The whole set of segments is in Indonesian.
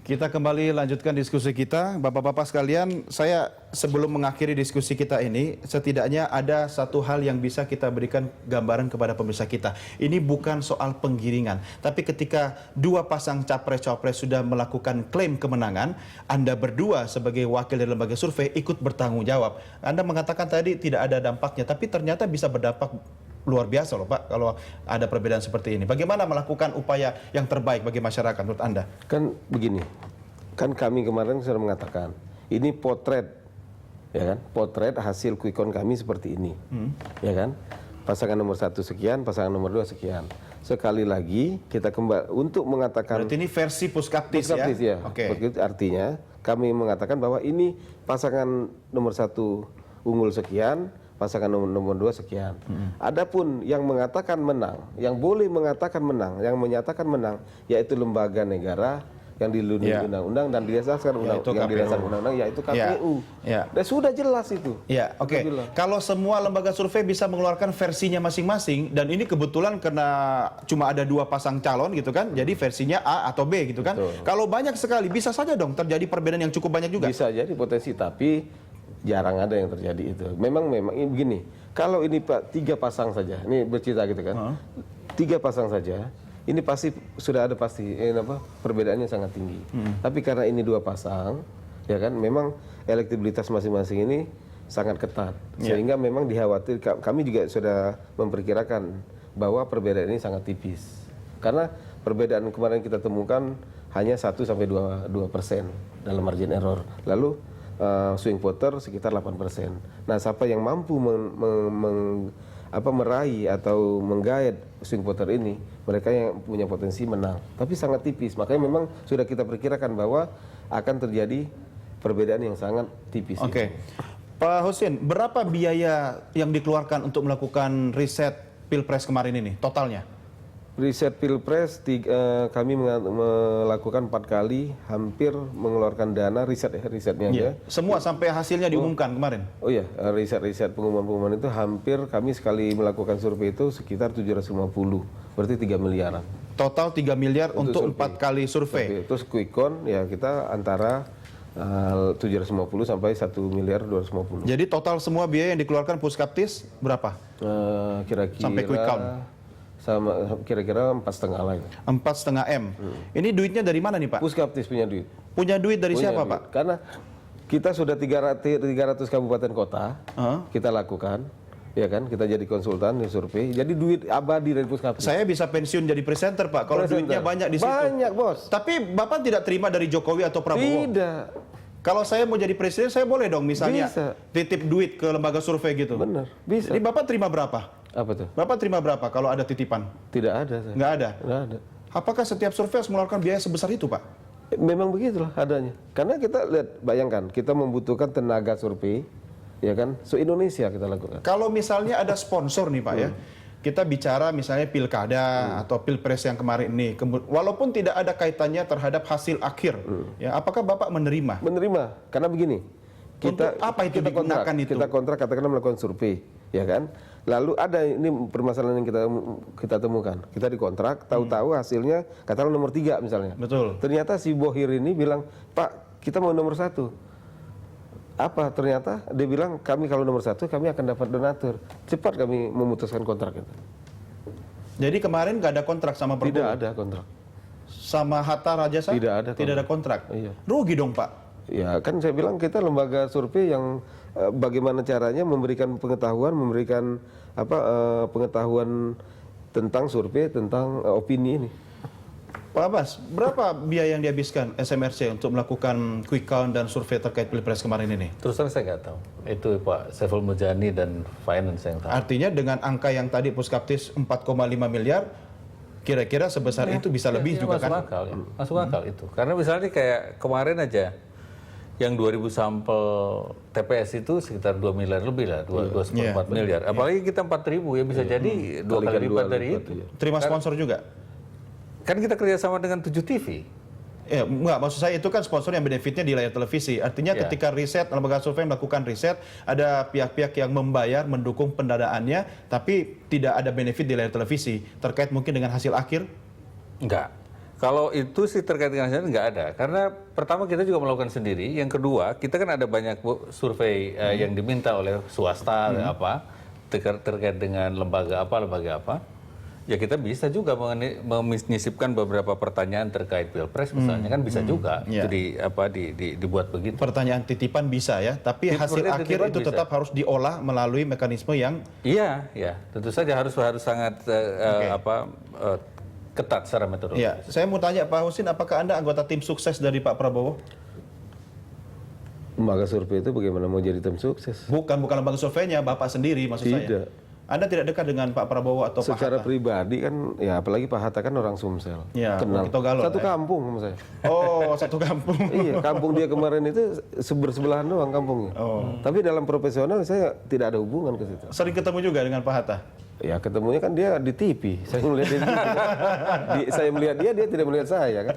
Kita kembali lanjutkan diskusi kita. Bapak-bapak sekalian, saya sebelum mengakhiri diskusi kita ini, setidaknya ada satu hal yang bisa kita berikan gambaran kepada pemirsa kita. Ini bukan soal penggiringan, tapi ketika dua pasang capres-cawapres sudah melakukan klaim kemenangan, Anda berdua sebagai wakil dari lembaga survei ikut bertanggung jawab. Anda mengatakan tadi tidak ada dampaknya, tapi ternyata bisa berdampak luar biasa loh Pak, kalau ada perbedaan seperti ini. Bagaimana melakukan upaya yang terbaik bagi masyarakat menurut Anda? Kan begini, kan kami kemarin sudah mengatakan, ini potret, ya kan? Potret hasil quick count kami seperti ini, ya kan? Pasangan nomor 1 sekian, pasangan nomor 2 sekian. Sekali lagi kita kembali untuk mengatakan. Berarti ini versi Puskaptis ya? Ya. Oke. Artinya kami mengatakan bahwa ini pasangan nomor 1 unggul sekian, pasangan nomor 2 sekian. Adapun yang mengatakan menang, yang boleh mengatakan menang, yang menyatakan menang, yaitu lembaga negara yang dilindungi undang-undang dan didasarkan undang-undang, yaitu KPU. Dan sudah jelas itu. Ya, oke. Kalau semua lembaga survei bisa mengeluarkan versinya masing-masing, dan ini kebetulan karena cuma ada dua pasang calon gitu kan, jadi versinya A atau B gitu kan. Betul. Kalau banyak sekali, bisa saja dong terjadi perbedaan yang cukup banyak juga. Bisa jadi potensi, tapi jarang ada yang terjadi itu. Memang ini begini, kalau ini Pak 3 pasang saja, ini bercerita gitu kan, 3 pasang saja, ini pasti sudah ada perbedaannya sangat tinggi. Tapi karena ini 2 pasang, ya kan, memang elektabilitas masing-masing ini sangat ketat, sehingga memang dikhawatirkan. Kami juga sudah memperkirakan bahwa perbedaan ini sangat tipis, karena perbedaan kemarin kita temukan hanya 1-2% dalam margin error. Lalu swing voter sekitar 8%. Nah, siapa yang mampu meraih atau menggait swing voter ini, mereka yang punya potensi menang. Tapi sangat tipis. Makanya memang sudah kita perkirakan bahwa akan terjadi perbedaan yang sangat tipis. Oke. Pak Husin, berapa biaya yang dikeluarkan untuk melakukan riset Pilpres kemarin ini totalnya? Riset Pilpres kami melakukan 4 kali, hampir mengeluarkan dana risetnya aja. Semua sampai hasilnya diumumkan kemarin. Oh iya, riset pengumuman itu hampir kami sekali melakukan survei itu sekitar 750, berarti 3 miliaran. Total 3 miliar untuk 4 kali survei. Terus quick count ya kita antara 750 sampai 1 miliar 250. Jadi total semua biaya yang dikeluarkan Puskaptis berapa? Kira-kira sampai quick count. Sama kira-kira 4,5 lah. 4,5 M. Ini duitnya dari mana nih Pak? Puskaptis punya duit. Punya duit dari siapa Pak? Karena kita sudah 300 kabupaten kota kita lakukan, ya kan? Kita jadi konsultan di survei. Jadi duit abadi dari Puskaptis. Saya bisa pensiun jadi presenter Pak kalau duitnya banyak di situ. Banyak bos. Tapi Bapak tidak terima dari Jokowi atau Prabowo? Tidak. Kalau saya mau jadi presiden, saya boleh dong misalnya titip duit ke lembaga survei gitu. Benar, bisa. Jadi Bapak terima berapa? Apa tuh? Bapak terima berapa kalau ada titipan? Tidak ada. Nggak ada? Nggak ada. Apakah setiap survei harus mengeluarkan biaya sebesar itu Pak? Memang begitulah adanya. Karena kita lihat, bayangkan, kita membutuhkan tenaga survei, ya kan? Se-Indonesia kita lakukan. Kalau misalnya ada sponsor nih Pak ya, kita bicara misalnya pilkada atau pilpres yang kemarin ini, walaupun tidak ada kaitannya terhadap hasil akhir, ya apakah Bapak menerima? Menerima, karena begini. Untuk apa itu digunakan itu? Kita kontrak katakanlah melakukan survei, ya kan? Lalu ada ini permasalahan yang kita temukan. Kita dikontrak, tahu-tahu hasilnya katakanlah nomor 3 misalnya. Betul. Ternyata si Bohir ini bilang, Pak, kita mau nomor 1. Apa ternyata dia bilang, kami kalau nomor 1 kami akan dapat donatur. Cepat kami memutuskan kontrak itu. Jadi kemarin nggak ada kontrak sama Prabowo? Tidak ada kontrak. Sama Hatta Rajasa? Tidak ada. Tidak ada kontrak. Iya. Rugi dong Pak. Ya kan saya bilang kita lembaga survei yang bagaimana caranya memberikan pengetahuan, pengetahuan tentang survei, tentang opini ini. Pak Abbas, berapa biaya yang dihabiskan SMRC untuk melakukan quick count dan survei terkait Pilpres kemarin ini? Terus terang saya nggak tahu. Itu Pak Saiful Mujani dan Finance yang tahu. Artinya dengan angka yang tadi Puskaptis 4,5 miliar, kira-kira sebesar itu bisa lebih juga masuk kan? Akal, ya. Masuk akal itu. Karena misalnya kayak kemarin aja, yang 2000 sampel TPS itu sekitar 2 miliar lebih lah, 2,4 miliar. Apalagi kita 4.000 ya bisa jadi 2 kali lipat dari itu. Terima sponsor juga? Kan kita kerjasama dengan 7 TV. Ya, enggak, maksud saya itu kan sponsor yang benefitnya di layar televisi. Artinya ketika riset, lembaga survei melakukan riset, ada pihak-pihak yang membayar, mendukung pendanaannya, tapi tidak ada benefit di layar televisi. Terkait mungkin dengan hasil akhir? Enggak. Kalau itu sih terkait dengan hasilnya nggak ada, karena pertama kita juga melakukan sendiri, yang kedua kita kan ada banyak survei yang diminta oleh swasta apa terkait dengan lembaga apa, ya kita bisa juga menyisipkan beberapa pertanyaan terkait pilpres misalnya kan bisa juga itu dibuat begitu. Pertanyaan titipan bisa ya, tapi hasil akhir itu tetap harus diolah melalui mekanisme yang iya, tentu saja harus sangat ketat secara metodologis. ya. Saya mau tanya Pak Husin, apakah Anda anggota tim sukses dari Pak Prabowo? Lembaga survei itu bagaimana mau jadi tim sukses? Bukan lembaga surveinya, Bapak sendiri maksud saya. Tidak. Anda tidak dekat dengan Pak Prabowo atau Pak Secara Hatta? pribadi kan, ya apalagi Pak Hatta kan orang Sumsel. Ya, kenal. Bukit Togalon, Satu ya. kampung sama saya. Oh, satu kampung. Iya, kampung dia kemarin itu bersebelahan doang kampungnya. Tapi dalam profesional saya tidak ada hubungan ke situ. Sering ketemu juga dengan Pak Hatta? Ya ketemunya kan dia di TV. Saya melihat dia di TV. Saya melihat dia tidak melihat saya kan.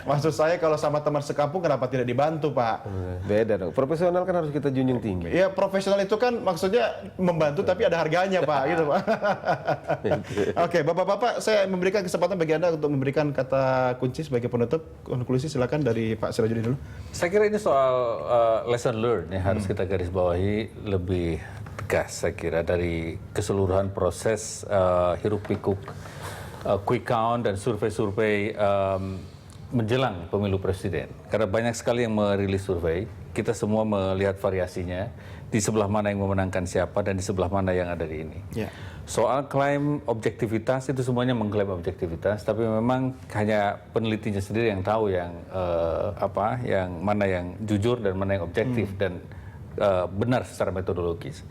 Maksud saya kalau sama teman sekampung kenapa tidak dibantu, Pak? Beda dong. Profesional kan harus kita junjung tinggi. Ya profesional itu kan maksudnya membantu tapi ada harganya, Pak, gitu, Pak. Oke, Bapak-bapak, saya memberikan kesempatan bagi Anda untuk memberikan kata kunci sebagai penutup. Konklusi silakan dari Pak Sirajudin dulu. Saya kira ini soal lesson learned ya harus kita garis bawahi lebih tegas saya kira dari keseluruhan proses hiruk pikuk quick count dan survei-survei menjelang pemilu presiden. Karena banyak sekali yang merilis survei, kita semua melihat variasinya di sebelah mana yang memenangkan siapa dan di sebelah mana yang ada di ini. Ya. Soal klaim objektivitas itu semuanya mengklaim objektivitas, tapi memang hanya penelitinya sendiri yang tahu yang yang mana yang jujur dan mana yang objektif dan benar secara metodologis.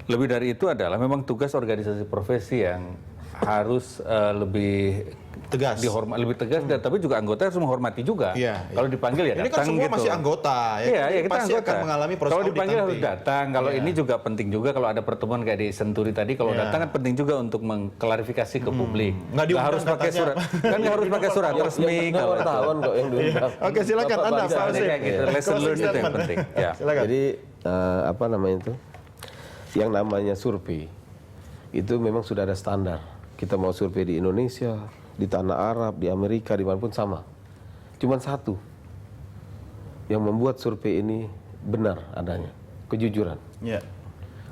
Lebih dari itu adalah memang tugas organisasi profesi yang harus lebih Tegas. lebih tegas dan tapi juga anggota harus menghormati juga. Iya, Kalau dipanggil ya Ini kan datang semua gitu. masih anggota ya. Iya, Jadi kita pasti anggota. akan mengalami proses kalau audit dipanggil nanti. harus datang. Kalau ini juga penting juga kalau ada pertemuan kayak di Senturi tadi kalau Iya. datang kan penting juga untuk mengklarifikasi ke publik. Nggak diundang harus pakai katanya. surat. Kan nggak harus pakai surat resmi kalau itu. Wartawan kok yang diundang. Oke, silakan Anda, Pak Jadi Husin. kayak gitu. Lesson learned itu yang penting. Ya. Silakan. Jadi apa namanya itu? Yang namanya survei itu memang sudah ada standar. Kita mau survei di Indonesia, di tanah Arab, di Amerika, dimanapun sama. Cuman satu yang membuat survei ini benar adanya, kejujuran. Ya.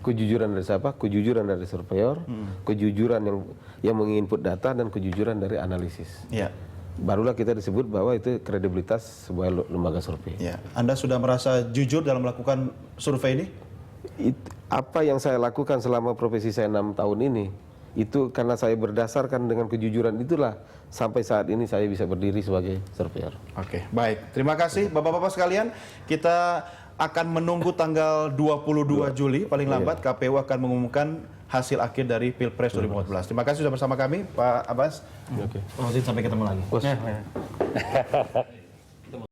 Kejujuran dari siapa? Kejujuran dari surveyor, kejujuran yang menginput data dan kejujuran dari analisis. Ya. Barulah kita disebut bahwa itu kredibilitas sebuah lembaga survei. Ya. Anda sudah merasa jujur dalam melakukan survei ini? Apa yang saya lakukan selama profesi saya 6 tahun ini itu karena saya berdasarkan dengan kejujuran itulah sampai saat ini saya bisa berdiri sebagai surveyor. Oke, baik. Terima kasih Bapak-bapak sekalian. Kita akan menunggu tanggal 22 Juli paling lambat KPU akan mengumumkan hasil akhir dari Pilpres 2014. Terima kasih sudah bersama kami, Pak Abbas. Oke. Sampai ketemu lagi.